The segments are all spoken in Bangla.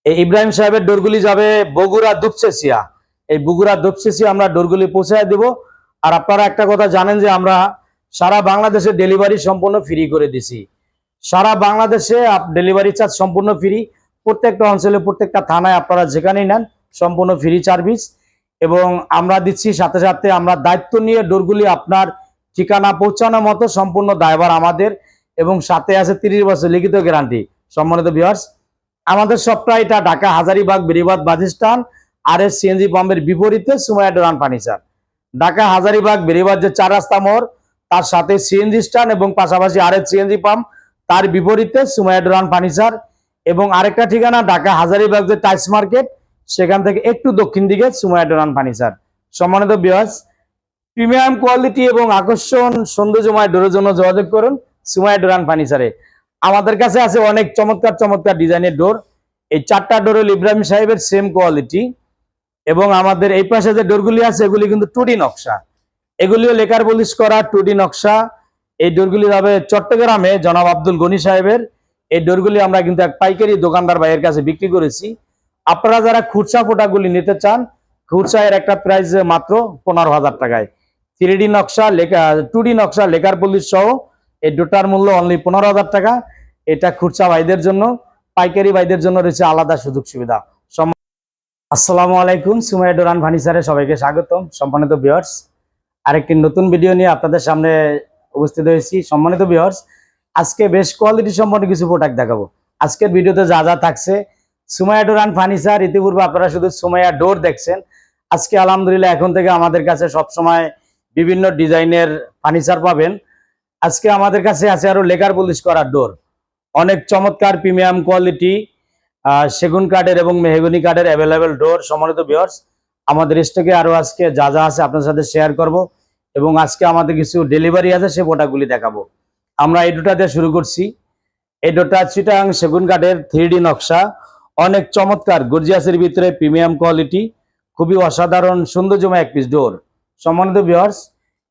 এই ইব্রাহিম সাহেবের ডোরগুলি যাবে বগুড়া দুপচেচিয়া। এই বগুড়া দুপচেচিয়া আমরা ডোরগুলি পৌঁছায় দেব। আর আপনারা একটা কথা জানেন যে আমরা সারা বাংলাদেশে ডেলিভারি সম্পূর্ণ ফ্রি করে দিছি। সারা বাংলাদেশে ডেলিভারি চার্জ সম্পূর্ণ ফ্রি। প্রত্যেকটা অঞ্চলে প্রত্যেকটা থানায় আপনারা যেখানেই নেন সম্পূর্ণ ফ্রি সার্ভিস। এবং আমরা দিচ্ছি সাথে সাথে আমরা দায়িত্ব নিয়ে ডোরগুলি আপনার ঠিকানা পৌঁছানোর মতো সম্পূর্ণ দায়ভার আমাদের, এবং সাথে আছে 30 বছর লিখিত গ্যারান্টি। সম্মানিত ভিউয়ার্স, আমাদের সবটা এটা ঢাকা হাজারীবাগ বেরিবাদ বাজিস্তান আর এস সিএনজি পাম্পের বিপরীতে Sumaiya door and furniture. Dhaka Hazaribagh Beribadh যে 4 রাস্তা মোড়, তার সাথে সিএনজি স্ট্যান্ড এবং পাশাপাশি আর এস সিএনজি পাম্প, তার বিপরীতে সুমাইয়া ডোর অ্যান্ড ফার্নিচার। এবং আরেকটা ঠিকানা ঢাকা হাজারীবাগ যে টাইলস মার্কেট, সেখান থেকে একটু দক্ষিণ দিকে সুমাইয়া ডোর অ্যান্ড ফার্নিচার। সম্মানিত ভিউয়ার্স, প্রিমিয়াম কোয়ালিটি এবং আকর্ষণ সৌন্দর্যময় ডোরের জন্য যোগাযোগ করুন সুমাইয়া ডোর অ্যান্ড ফার্নিচারে। আমাদের কাছে আছে অনেক চমৎকার চমৎকার ডিজাইনের ডোর। এই 4টা ডোর হল ইব্রাহিম সাহেবের সেম কোয়ালিটি। এবং আমাদের এই পাশে যে ডোরগুলি আছে এগুলি কিন্তু 2D নকশা, এগুলিও লেকার পলিশ করা 2D নকশা। এই ডোরগুলি যাবে চট্টগ্রামে জনাব আব্দুল গনি সাহেবের। এই ডোরগুলি আমরা কিন্তু এক পাইকারি দোকানদার ভাইয়ের কাছে বিক্রি করেছি। আপনারা যারা খুচরা প্রোডাক্টগুলি নিতে চান, খুচরা এর একটা প্রাইস মাত্র 15,000 টাকায়। 3D নকশা, 2D নকশা, লেকার পলিশ সহ এই ডোরটার মূল্য অনলি 15,000 টাকা। এটা খুচরা ভাইদের জন্য, পাইকারি ভাইদের জন্য রয়েছে আলাদা সুযোগ সুবিধা। আসসালামু আলাইকুম, সুমাইয়া ডোর অ্যান্ড ফার্নিচারে সবাইকে স্বাগতম। সম্মানিত ভিউয়ার্স, আরেকটি নতুন ভিডিও নিয়ে আপনাদের সামনে উপস্থিত হয়েছি। সম্মানিত ভিউয়ার্স, আজকে বেশ কোয়ালিটি সম্পন্ন কিছু প্রোডাক্ট দেখাবো। আজকের ভিডিওতে যা যা থাকছে, সুমাইয়া ডোর অ্যান্ড ফার্নিচার, ইতিপূর্বে আপনারা শুধু সুমাইয়া ডোর দেখছেন। আজকে আলহামদুলিল্লাহ এখন থেকে আমাদের কাছে সবসময় বিভিন্ন ডিজাইনের ফার্নিচার পাবেন। আজকে আমাদের কাছে আছে আরো লেকার পলিশ করা ডোর, অনেক চমৎকার প্রিমিয়াম কোয়ালিটি সেগুন কাঠের এবং মেহগনি কাঠের অ্যাভেলেবেল ডোর। সম্মানিত ভিউয়ার্স, আমাদের স্টকে আরো আজকে যা যা আছে আপনার সাথে শেয়ার করব, এবং আজকে আমাদের কিছু ডেলিভারি আছে সে প্রোডাক্টগুলি দেখাবো। আমরা এই ডোরটা দিয়ে শুরু করছি। এই ডোরটা চিটাং সেগুন কাঠের 3D নকশা, অনেক চমৎকার গর্জিয়াসের ভিতরে প্রিমিয়াম কোয়ালিটি, খুবই অসাধারণ সৌন্দর্যময় এক পিস ডোর। সম্মানিত ভিউয়ার্স,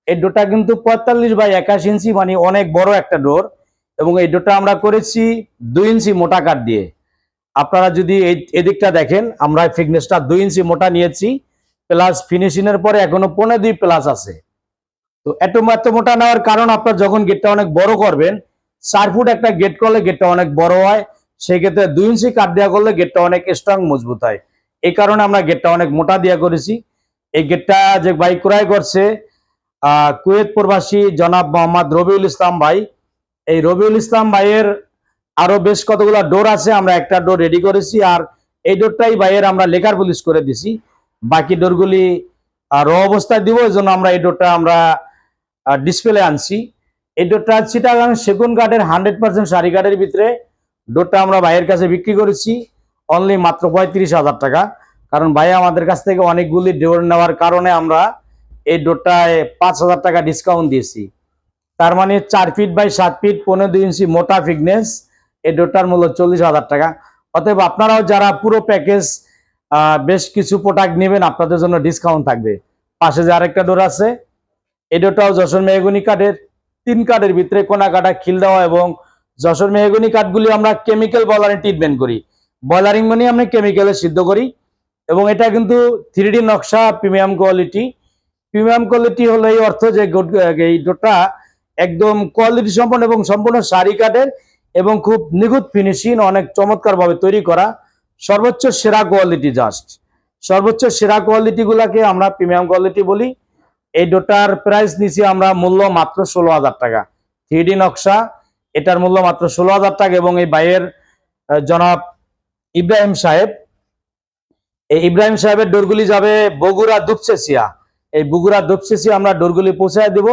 এই ডোরটা কিন্তু 45 বাই 81 ইঞ্চি, মানে অনেক বড় একটা ডোর। এবং এই ডোরটা আমরা করেছি 2 ইঞ্চি মোটা কাঠ দিয়ে। আপনারা যদি এদিকটা দেখেন, আমরা থিকনেসটা 2 ইঞ্চি মোটা নিয়েছি, প্লাস ফিনিশিং এর পরে এখনো 15 প্লাস আছে। তো এত মোটা নেওয়ার কারণ, আপনার যখন গেটটা অনেক বড় করবেন, 4 ফুট একটা গেট করলে গেটটা অনেক বড় হয়, সেই ক্ষেত্রে 2 ইঞ্চি কাঠ দেওয়া করলে গেটটা অনেক স্ট্রং মজবুত হয়। এই কারণে আমরা গেটটা অনেক মোটা দেওয়া করেছি। এই গেটটা যে ভাই ক্রয় করছে কুয়েত প্রবাসী জনাব মোহাম্মদ রবিউল ইসলাম ভাই। এই রবিউল ইসলাম ভাইয়ের আরো বেশ কতগুলো ডোর আছে, আমরা একটা ডোর রেডি করেছি, আর এই ডোরটাই ভাইয়ের আমরা লেকার পলিশ করে দিছি। বাকি ডোরগুলি র অবস্থায় দিব, এই জন্য আমরা এই ডোরটা আমরা ডিসপ্লে আনছি। এই ডোরটা চিটাগাং সেগুন কাঠের 100% সারি কাঠের ভিতরে ডোরটা আমরা ভাইয়ের কাছে বিক্রি করেছি অনলি মাত্র 35,000 টাকা। কারণ ভাই আমাদের কাছ থেকে অনেকগুলি ডোর নেওয়ার কারণে আমরা এই ডোরটায় 5,000 টাকা ডিসকাউন্ট দিয়েছি। তার মানে 4 ফিট বাই 7 ফিট 15 ইঞ্চি মোটা ফিটনেস, এই ডোরটার মূল্য 40,000 টাকা। অতএব আপনারাও যারা পুরো প্যাকেজ বেশ কিছু প্রোডাক্ট নেবেন, আপনাদের জন্য ডিসকাউন্ট থাকবে। পাশে যে আরেকটা ডোর আছে, এই ডোরটাও যশোর মেহগনি কাঠের 3 কাঠের ভিতরে কোনা কাটা খিল দেওয়া, এবং যশোর মেহগনি কাঠগুলি আমরা কেমিক্যাল বয়লারিং ট্রিটমেন্ট করি। বয়লারিং মানে আমরা কেমিক্যালে সিদ্ধ করি। এবং এটা কিন্তু 3D নকশা, প্রিমিয়াম কোয়ালিটি। প্রিমিয়াম কোয়ালিটি হলো এই অর্থ যে এই ডোরটা একদম কোয়ালিটি সম্পন্ন এবং সম্পূর্ণ সারি কাঠের, এবং খুব নিখুঁত ফিনিশিং, অনেক চমৎকার ভাবে তৈরি করা, সর্বোচ্চ সেরা কোয়ালিটি। জাস্ট সর্বোচ্চ সেরা কোয়ালিটি গুলাকে আমরা প্রিমিয়াম কোয়ালিটি বলি। এই ডোরটার প্রাইস নিচ্ছি আমরা মূল্য মাত্র 16,000 টাকা। 3D নকশা, এটার মূল্য মাত্র 16,000 টাকা। এবং এই ভাইয়ের জনাব ইব্রাহিম সাহেব, এই ইব্রাহিম সাহেবের ডোরগুলি যাবে বগুড়া দুপচেচিয়া। এই বগুড়া দুপচেচিয়া আমরা ডোরগুলি পৌঁছায় দেব।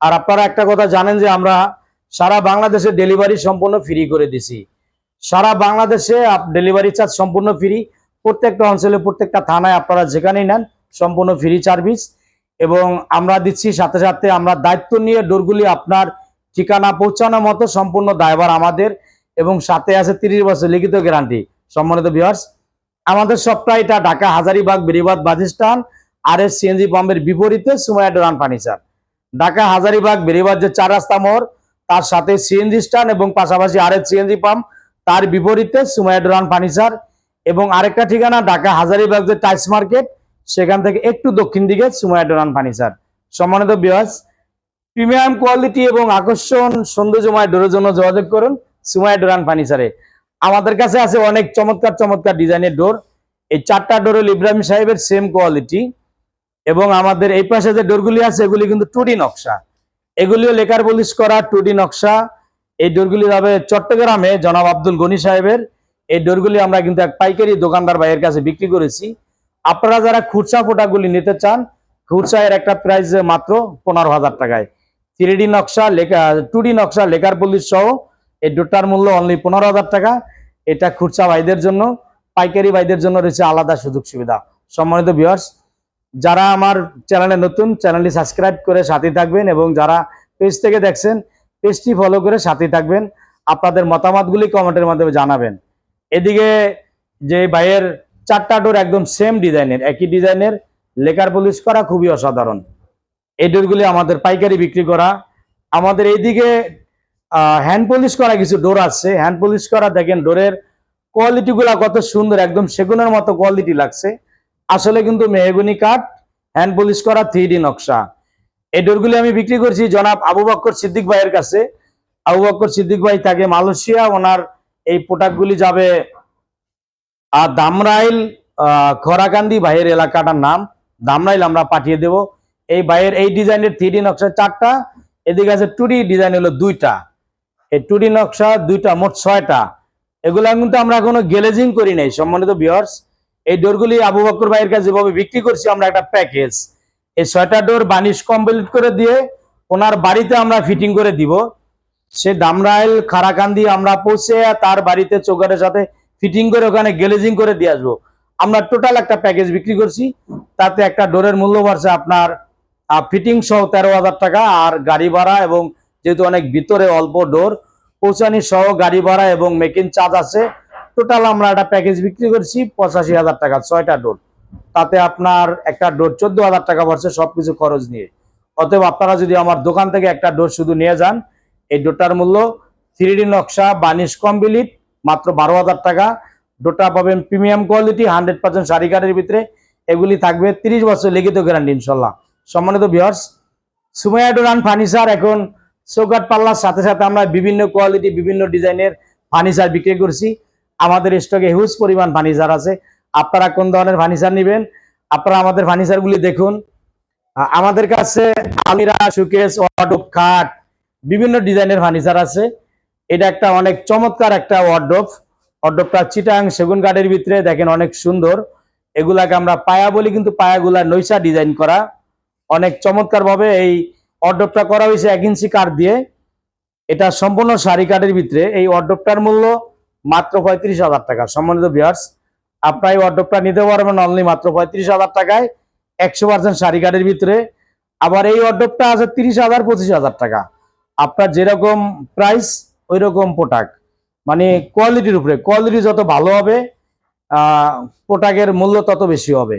আর আপনারা একটা কথা জানেন যে আমরা সারা বাংলাদেশে ডেলিভারি সম্পূর্ণ ফ্রি করে দিছি। সারা বাংলাদেশে ডেলিভারি চার্জ সম্পূর্ণ ফ্রি। প্রত্যেকটা অঞ্চলে প্রত্যেকটা থানায় আপনারা যেখানেই নেন সম্পূর্ণ ফ্রি সার্ভিস। এবং আমরা দিচ্ছি সাথে সাথে আমরা দায়িত্ব নিয়ে ডোরগুলি আপনার ঠিকানা পৌঁছানোর মতো সম্পূর্ণ দায়ভার আমাদের, এবং সাথে আছে 30 বছর লিখিত গ্যারান্টি। সম্মানিত ভিউয়ার্স, আমাদের সবটা এটা ঢাকা হাজারীবাগ বেরিবাদ বাজিস্তান আর এস সিএনজি পাম্পের বিপরীতে Sumaiya door and furniture. Dhaka Hazaribagh Beribadh যে 4 রাস্তা মোড়, তার সাথে সিএনজি স্ট্যান্ড এবং পাশাপাশি আর এস সিএনজি পাম্প, তার বিপরীতে সুমাইয়া ডোর অ্যান্ড ফার্নিচার। এবং আরেকটা ঠিকানা ঢাকা হাজারীবাগ যে টাইলস মার্কেট, সেখান থেকে একটু দক্ষিণ দিকে সুমাইয়া ডোর অ্যান্ড ফার্নিচার। সম্মানিত ভিউয়ার্স, প্রিমিয়াম কোয়ালিটি এবং আকর্ষণ সৌন্দর্যময় ডোরের জন্য যোগাযোগ করুন সুমাইয়া ডোর অ্যান্ড ফার্নিচারে। আমাদের কাছে আছে অনেক চমৎকার চমৎকার ডিজাইনের ডোর। এই 4টা ডোর হল ইব্রাহিম সাহেবের সেম কোয়ালিটি। এবং আমাদের এই পাশে যে ডোরগুলি আছে এগুলি কিন্তু 2D নকশা, এগুলিও লেকার পলিশ করা 2D নকশা। এই ডোরগুলি যাবে চট্টগ্রামে জনাব আব্দুল গনি সাহেবের। এই ডোরগুলি আমরা কিন্তু এক পাইকারি দোকানদার ভাইয়ের কাছে বিক্রি করেছি। আপনারা যারা খুচরা প্রোডাক্টগুলি নিতে চান, খুচরা এর একটা প্রাইস মাত্র 15,000 টাকায়। 3D নকশা, 2D নকশা, লেকার পলিশ সহ এই ডোরটার মূল্য অনলি 15,000 টাকা। এটা খুচরা ভাইদের জন্য, পাইকারি ভাইদের জন্য রয়েছে আলাদা সুযোগ সুবিধা। সম্মানিত ভিউয়ার্স, যারা আমার চ্যানেলে নতুন, চ্যানেলটি সাবস্ক্রাইব করে সাথে থাকবেন, এবং যারা পেজ থেকে দেখছেন পেজটি ফলো করে সাথে থাকবেন। আপনাদের মতামতগুলি কমেন্টের মাধ্যমে জানাবেন। এদিকে যে ভাইয়ের 4টা ডোর একদম সেম ডিজাইনের, একই ডিজাইনের, লেকার পলিশ করা, খুবই অসাধারণ। এই ডোরগুলি আমাদের পাইকারি বিক্রি করা। আমাদের এইদিকে হ্যান্ড পলিশ করা কিছু ডোর আছে। হ্যান্ড পলিশ করা দেখেন ডোরের কোয়ালিটিগুলা কত সুন্দর, একদম সেগুনের মতো কোয়ালিটি লাগছে। আসলে কিন্তু মেহগনি কাঠ, হ্যান্ড পলিশ করা, 3D নকশা। এই ডোরগুলি আমি বিক্রি করছি জনাব আবু বকর সিদ্দিক ভাইয়ের কাছে। আবু বকর সিদ্দিক ভাই থাকে মালয়েশিয়া। ওনার এই প্রোডাক্টগুলি যাবে দামরাইল, খরাকান্দি ভাইয়ের এলাকাটার নাম দামরাইল, আমরা পাঠিয়ে দেব। এই ভাইয়ের এই ডিজাইনের 3D নকশা 4টা, এদিকে আছে 2D ডিজাইন হলো 2টা। এই 2D নকশা 2টা, মোট 6টা। এগুলা কিন্তু আমরা এখনো গ্লেজিং করি নাই। সম্মানিত ভিউয়ার্স, এই ডোরগুলি আবু বকর ভাইয়ের কাছে যেভাবে বিক্রি করছি আমরা একটা প্যাকেজ, এই 6টা ডোর বানিশ কমপ্লিট করে দিয়ে ওনার বাড়িতে আমরা ফিটিং করে দিব। সে দামরাইল খারাকান্দি আমরা পৌঁছে তার বাড়িতে চোকারের সাথে ফিটিং করে ওখানে গ্লেজিং করে দিয়ে আসবো। আমরা টোটাল একটা প্যাকেজ বিক্রি করছি, তাতে একটা ডোরের মূল্য বাড়ছে আপনার ফিটিং সহ 13,000 টাকা, আর গাড়ি ভাড়া, এবং যেহেতু অনেক ভিতরে অল্প ডোর, পৌঁছানি সহ গাড়ি ভাড়া এবং মেকিং চার্জ আছে। টোটাল আমরা একটা প্যাকেজ বিক্রি করছি 85,000 টাকা, 6টা ডোর। তাতে আপনার একটা ডোর 14,000 টাকা পড়ছে সবকিছু খরচ নিয়ে। অতএব আপনারা যদি আমার দোকান থেকে একটা ডোর শুধু নিয়ে যান, এই ডোরটার মূল্য 3D নকশা বানিশ কমপ্লিট মাত্র 12,000 টাকা। ডোরটা পাবেন প্রিমিয়াম কোয়ালিটি, 100% শাড়ি কাঠের ভিতরে। এগুলি থাকবে 30 বছর লিখিত গ্যারান্টি ইনশাল্লাহ। সম্মানিত viewers, Sumaiya door and furniture এখন চৌকাঠ পাল্লার সাথে সাথে আমরা বিভিন্ন কোয়ালিটি, বিভিন্ন ডিজাইনের ফার্নিচার বিক্রি করছি। আমাদের স্টকে হিউজ পরিমাণ ফার্নিচার আছে। আপনারা কোন ধরনের ফার্নিচার নেবেন, আপনারা আমাদের ফার্নিচারগুলি দেখুন। আমাদের কাছে আলমিরা, শোকেস, ওয়ার্ডরোব, খাট, বিভিন্ন ডিজাইনের ফার্নিচার আছে। এটা একটা অনেক চমৎকার একটা ওয়ার্ডরোব। ওয়ার্ডরোবটা চিটাং সেগুন কাঠের ভিতরে, দেখেন অনেক সুন্দর। এগুলাকে আমরা পায়া বলি, কিন্তু পায়াগুলা নৈশা ডিজাইন করা, অনেক চমৎকার ভাবে এই ওয়ার্ডরোবটা করা হয়েছে 1 ইঞ্চি কাঠ দিয়ে। এটা সম্পূর্ণ শাড়ি কাঠের ভিতরে। এই ওয়ার্ডরোবটার মূল্য মাত্র 35,000 টাকা। সম্মানিত ভিউয়ার্স, আপনারা এই ওয়ার্ডরোবটা নিতে পারবেন অনলি মাত্র 35,000 টাকায়, 100% শাড়ি কাঠের ভিতরে। আবার এই ওয়ার্ডরোবটা আছে 30,000, 25,000 টাকা। আপনার যেরকম প্রাইস ওই রকম প্রোডাক্ট, মানে কোয়ালিটির উপরে। কোয়ালিটি যত ভালো হবে প্রোডাক্টের মূল্য তত বেশি হবে।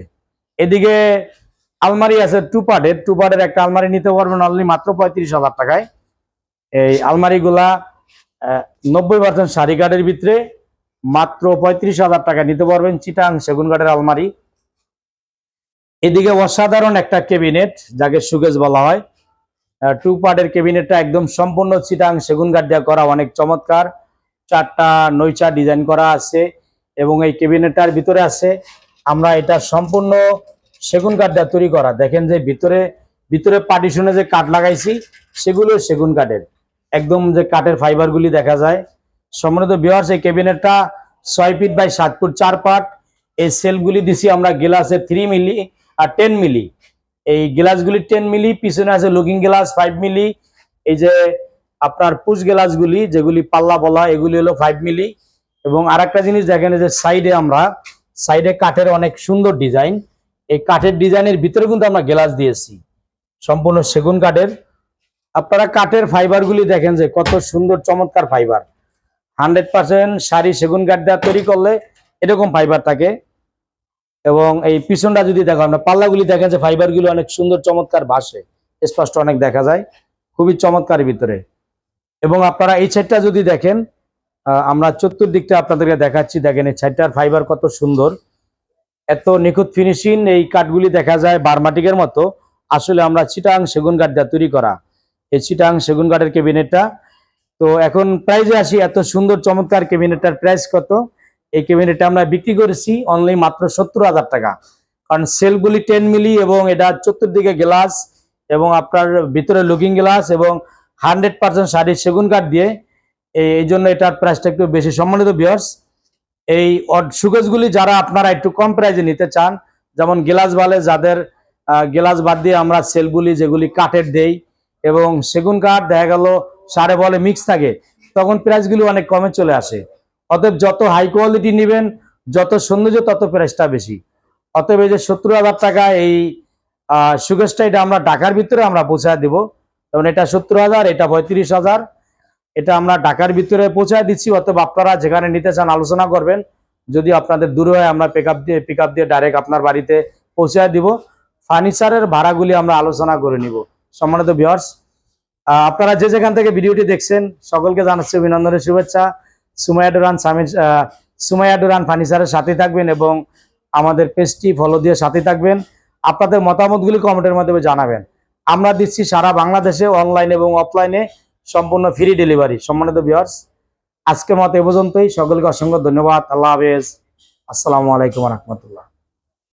এদিকে আলমারি আছে 2 পার্টের। 2 পার্টের একটা আলমারি নিতে পারবেন অনলি মাত্র 35,000 টাকায়। এই আলমারিগুলা 90% শাড়ি কাঠের ভিতরে, মাত্র 35,000 টাকা নিতে পারবেন চিটাং সেগুন কাঠের আলমারি। এদিকে অসাধারণ একটা ক্যাবিনেট, যাকে শোকেস বলা হয়। 2 পার্টের ক্যাবিনেটটা একদম সম্পূর্ণ চিটাং সেগুন কাঠ দিয়ে করা, অনেক চমৎকার। 4টা নৈচা ডিজাইন করা আছে, এবং এই ক্যাবিনেটটার ভিতরে আছে আমরা এটা সম্পূর্ণ সেগুন কাঠ দিয়ে তৈরি করা। দেখেন যে ভিতরে ভিতরে পার্টিশনে যে কাঠ লাগাইছি সেগুলো সেগুন কাঠের, একদম যে কাঠের ফাইবারগুলি দেখা যায়। সম্মানিত ভিউয়ার্স, এই ক্যাবিনেটটা 6 ফিট বাই 7 ফুট 4 পার্ট। এই সেলফগুলি দিছি আমরা গ্লাসের 3 মিলি আর 10 মিলি। এই গ্লাসগুলি 10 মিলি, পিছনে আছে লুকিং গ্লাস 5 মিলি। এই যে আপনার পুশ গ্লাসগুলি যেগুলি পাল্লা বলা, এগুলি হলো 5 মিলি। এবং আরেকটা জিনিস দেখেন যে সাইডে কাঠের অনেক সুন্দর ডিজাইন। এই কাঠের ডিজাইনের ভিতরে কিন্তু আমরা গ্লাস দিয়েছি সম্পূর্ণ সেগুন কাঠের। আপনারা কাঠের ফাইবারগুলি দেখেন যে কত সুন্দর চমৎকার ফাইবার। 100% শাড়ি সেগুন কাঠ দিয়ে তৈরি করলে এরকম ফাইবার থাকে। এবং এই পিছনটা যদি দেখো, আমরা পাল্লাগুলি দেখেন যে ফাইবারগুলো অনেক সুন্দর চমৎকার ভাসে, স্পষ্ট অনেক দেখা যায়, খুবই চমৎকার ভিতরে। এবং আপনারা এই সাইডটা যদি দেখেন, আমরা চতুর্দিকটা আপনাদেরকে দেখাচ্ছি। দেখেন এই ছাইটার ফাইবার কত সুন্দর, এত নিখুঁত ফিনিশিং। এই কাঠগুলি দেখা যায় বার্মাটিকের মতো, আসলে আমরা চিটাং সেগুন কাঠ দিয়ে তৈরি করা এই চিটাং সেগুন কাঠের ক্যাবিনেটটা। তো এখন প্রাইজে আসি, এত সুন্দর চমৎকার ক্যাবিনেটটার প্রাইস কত। এই ক্যাবিনেটটা আমরা বিক্রি করেছি অনলি মাত্র 70,000 টাকা। কারণ সেলগুলি 10 মিলি এবং এটা চতুর্দিকে গ্লাস এবং আপনার ভিতরে লুকিং গ্লাস এবং 100% শাড়ির সেগুন কাঠ দিয়ে, এই জন্য এটার প্রাইসটা একটু বেশি। সম্মানিত ভিউয়ার্স, এই সুকেসগুলি যারা আপনারা একটু কম প্রাইজে নিতে চান, যেমন গ্লাস বালে যাদের গ্লাস বাদ দিয়ে আমরা সেলগুলি যেগুলি কাঠের দেই এবং সেগুন কাঠ দেখা গেল সারে বলে মিক্স থাকে, তখন প্রাইসগুলি অনেক কমে চলে আসে। অতএব যত হাই কোয়ালিটি নেবেন, যত সৌন্দর্য, তত প্রাইসটা বেশি। অতএব এই যে 70,000 টাকা এই সুকেসটা, এটা আমরা ঢাকার ভিতরে আমরা পৌঁছায় দিব। যেমন এটা 70,000, এটা 35,000, এটা আমরা ঢাকার ভিতরে পৌঁছায় দিচ্ছি। অতএব আপনারা যেখানে নিতে চান আলোচনা করবেন। যদি আপনাদের দূরে হয়, আমরা পিক আপ দিয়ে ডাইরেক্ট আপনার বাড়িতে পৌঁছায় দিব। ফার্নিচারের ভাড়াগুলি আমরা আলোচনা করে নিব। সম্মানিত ভিউয়ার্স, আপনারা যে যেখান থেকে ভিডিওটি দেখছেন, সকলকে জানাচ্ছি অভিনন্দনের শুভেচ্ছা। সুমাইয়া ডুরান ফার্নিচারের সাথে থাকবেন এবং আমাদের পেজটি ফলো দিয়ে সাথে থাকবেন। আপনাদের মতামতগুলি কমেন্টের মাধ্যমে জানাবেন। আমরা দিচ্ছি সারা বাংলাদেশে অনলাইন এবং অফলাইনে সম্পূর্ণ ফ্রি ডেলিভারি। সম্মানিত ভিউয়ার্স, আজকের মতো এ পর্যন্তই। সকলকে অসংখ্য ধন্যবাদ। আল্লাহ হাফেজ। আসসালামু আলাইকুম ওয়া রাহমাতুল্লাহ।